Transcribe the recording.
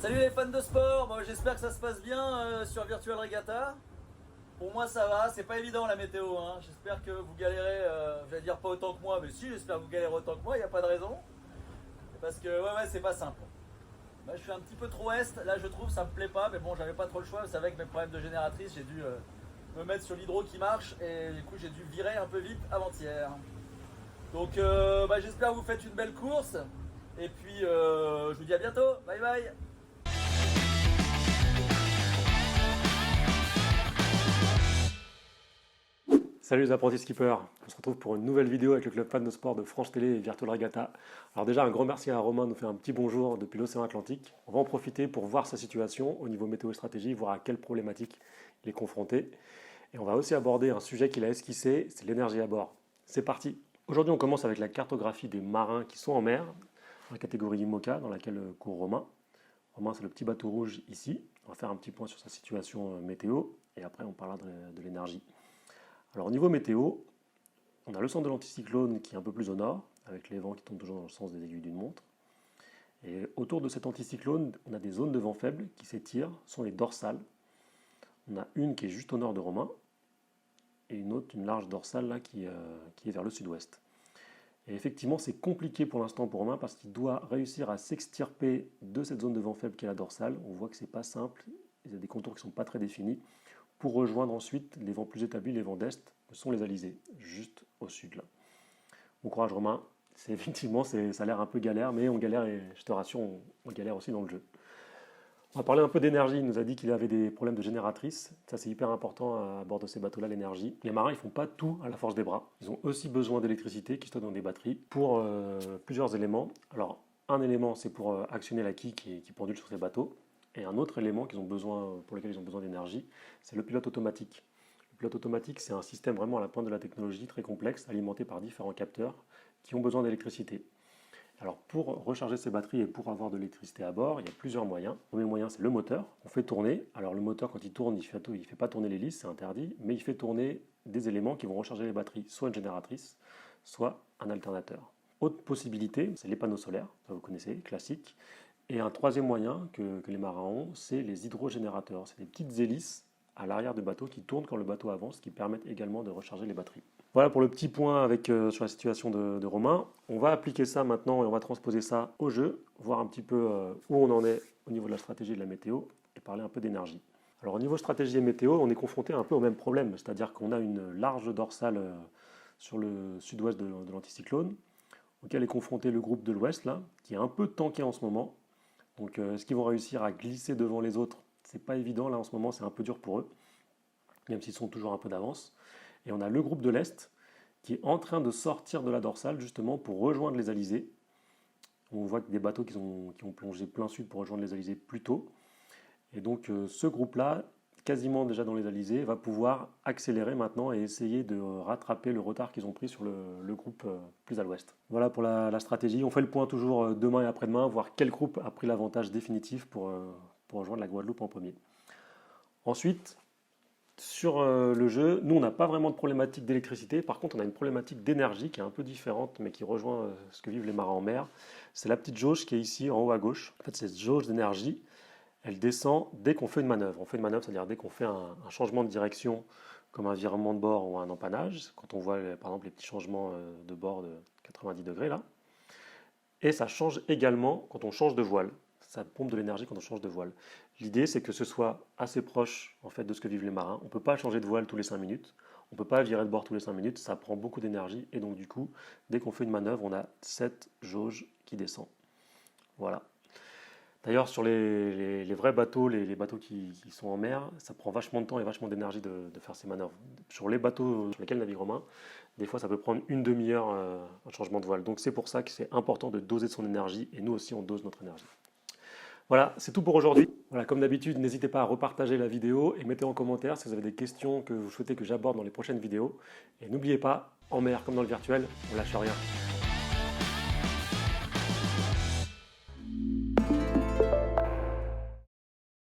Salut les fans de sport, bon, j'espère que ça se passe bien sur Virtual Regatta. Pour moi ça va, c'est pas évident la météo, hein. J'espère que vous galérez, j'allais dire pas autant que moi, mais si j'espère que vous galérez autant que moi, il n'y a pas de raison. Parce que ouais c'est pas simple. Moi, je suis un petit peu trop est, là je trouve ça me plaît pas, mais bon j'avais pas trop le choix, vous savez avec mes problèmes de génératrice j'ai dû me mettre sur l'hydro qui marche et du coup j'ai dû virer un peu vite avant-hier. Donc j'espère que vous faites une belle course et puis je vous dis à bientôt, bye bye. Salut les apprentis skippers, on se retrouve pour une nouvelle vidéo avec le club fan de sport de France Télé et Virtual Regatta. Alors déjà un grand merci à Romain de nous faire un petit bonjour depuis l'océan Atlantique. On va en profiter pour voir sa situation au niveau météo et stratégie, voir à quelles problématiques il est confronté. Et on va aussi aborder un sujet qu'il a esquissé, c'est l'énergie à bord. C'est parti. Aujourd'hui on commence avec la cartographie des marins qui sont en mer, dans la catégorie IMOCA dans laquelle court Romain. Romain c'est le petit bateau rouge ici. On va faire un petit point sur sa situation météo et après on parlera de l'énergie. Alors au niveau météo, on a le centre de l'anticyclone qui est un peu plus au nord, avec les vents qui tournent toujours dans le sens des aiguilles d'une montre. Et autour de cet anticyclone, on a des zones de vent faibles qui s'étirent, sont les dorsales. On a une qui est juste au nord de Romain, et une autre, une large dorsale là, qui est vers le sud-ouest. Et effectivement, c'est compliqué pour l'instant pour Romain parce qu'il doit réussir à s'extirper de cette zone de vent faible qui est la dorsale. On voit que c'est pas simple, il y a des contours qui ne sont pas très définis, pour rejoindre ensuite les vents plus établis, les vents d'est, que sont les alizés, juste au sud là. Bon courage Romain, c'est effectivement, ça a l'air un peu galère, mais on galère et je te rassure, on galère aussi dans le jeu. On va parler un peu d'énergie, il nous a dit qu'il avait des problèmes de génératrice, ça c'est hyper important à bord de ces bateaux-là, l'énergie. Les marins, ils font pas tout à la force des bras, ils ont aussi besoin d'électricité qui stocke dans des batteries pour plusieurs éléments. Alors un élément c'est pour actionner la quille qui pendule sur ces bateaux, et un autre élément pour lequel ils ont besoin d'énergie, c'est le pilote automatique. Le pilote automatique, c'est un système vraiment à la pointe de la technologie, très complexe, alimenté par différents capteurs qui ont besoin d'électricité. Alors pour recharger ces batteries et pour avoir de l'électricité à bord, il y a plusieurs moyens. Le premier moyen, c'est le moteur. On fait tourner. Alors le moteur, quand il tourne, il ne fait pas tourner l'hélice, c'est interdit, mais il fait tourner des éléments qui vont recharger les batteries, soit une génératrice, soit un alternateur. Autre possibilité, c'est les panneaux solaires, ça vous connaissez, classique. Et un troisième moyen que les marins ont, c'est les hydrogénérateurs. C'est des petites hélices à l'arrière du bateau qui tournent quand le bateau avance, qui permettent également de recharger les batteries. Voilà pour le petit point sur la situation de Romain. On va appliquer ça maintenant et on va transposer ça au jeu, voir un petit peu où on en est au niveau de la stratégie et de la météo et parler un peu d'énergie. Alors au niveau stratégie et météo, on est confronté un peu au même problème, c'est-à-dire qu'on a une large dorsale sur le sud-ouest de l'anticyclone, auquel est confronté le groupe de l'ouest, là, qui est un peu tanké en ce moment. Donc est-ce qu'ils vont réussir à glisser devant les autres? C'est pas évident, là en ce moment c'est un peu dur pour eux, même s'ils sont toujours un peu d'avance. Et on a le groupe de l'Est qui est en train de sortir de la dorsale justement pour rejoindre les alizés. On voit que des bateaux qui ont plongé plein sud pour rejoindre les alizés plus tôt. Et donc ce groupe-là, quasiment déjà dans les alizés, va pouvoir accélérer maintenant et essayer de rattraper le retard qu'ils ont pris sur le groupe plus à l'ouest. Voilà pour la stratégie. On fait le point toujours demain et après-demain, voir quel groupe a pris l'avantage définitif pour rejoindre la Guadeloupe en premier. Ensuite, sur le jeu, nous on n'a pas vraiment de problématique d'électricité, par contre on a une problématique d'énergie qui est un peu différente mais qui rejoint ce que vivent les marins en mer. C'est la petite jauge qui est ici en haut à gauche. En fait cette jauge d'énergie, elle descend dès qu'on fait une manœuvre. On fait une manœuvre, c'est-à-dire dès qu'on fait un changement de direction, comme un virement de bord ou un empannage, quand on voit par exemple les petits changements de bord de 90 degrés là. Et ça change également quand on change de voile. Ça pompe de l'énergie quand on change de voile. L'idée, c'est que ce soit assez proche en fait, de ce que vivent les marins. On ne peut pas changer de voile tous les 5 minutes. On ne peut pas virer de bord tous les 5 minutes. Ça prend beaucoup d'énergie. Et donc, du coup, dès qu'on fait une manœuvre, on a cette jauge qui descend. Voilà. D'ailleurs, sur les vrais bateaux, les bateaux qui sont en mer, ça prend vachement de temps et vachement d'énergie de faire ces manœuvres. Sur les bateaux sur lesquels navigue Romain, des fois ça peut prendre une demi-heure un changement de voile. Donc c'est pour ça que c'est important de doser son énergie et nous aussi on dose notre énergie. Voilà, c'est tout pour aujourd'hui. Voilà, comme d'habitude, n'hésitez pas à repartager la vidéo et mettez en commentaire si vous avez des questions que vous souhaitez que j'aborde dans les prochaines vidéos. Et n'oubliez pas, en mer comme dans le virtuel, on lâche rien.